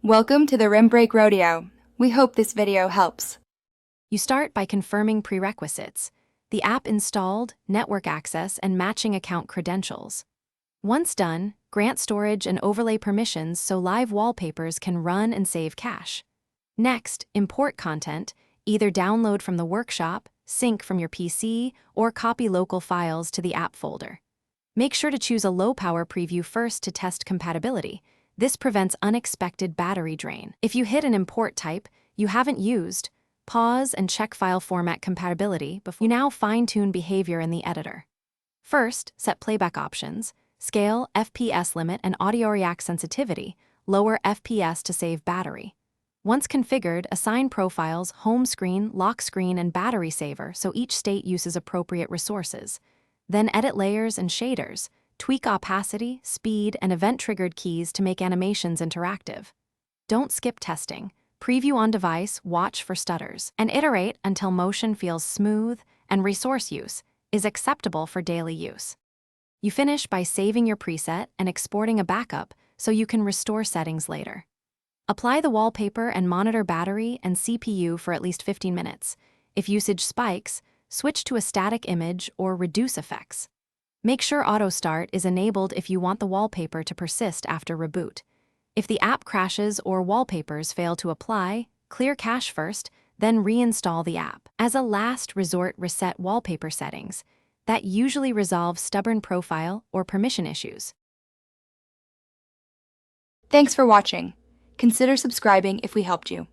Welcome to the Rim Break Rodeo. We hope this video helps. You start by confirming prerequisites: the app installed, network access, and matching account credentials. Once done, grant storage and overlay permissions so live wallpapers can run and save cache. Next, import content, either download from the workshop, sync from your PC, or copy local files to the app folder. Make sure to choose a low-power preview first to test compatibility. This prevents unexpected battery drain. If you hit an import type you haven't used, pause and check file format compatibility before you now fine-tune behavior in the editor. First, set playback options, scale, FPS limit, and audio react sensitivity, lower FPS to save battery. Once configured, assign profiles, home screen, lock screen, and battery saver so each state uses appropriate resources. Then edit layers and shaders, tweak opacity, speed, and event-triggered keys to make animations interactive. Don't skip testing. Preview on device, watch for stutters, and iterate until motion feels smooth and resource use is acceptable for daily use. You finish by saving your preset and exporting a backup so you can restore settings later. Apply the wallpaper and monitor battery and CPU for at least 15 minutes. If usage spikes, switch to a static image or reduce effects. Make sure Auto Start is enabled if you want the wallpaper to persist after reboot. If the app crashes or wallpapers fail to apply, clear cache first, then reinstall the app. As a last resort, reset wallpaper settings. That usually resolves stubborn profile or permission issues. Thanks for watching. Consider subscribing if we helped you.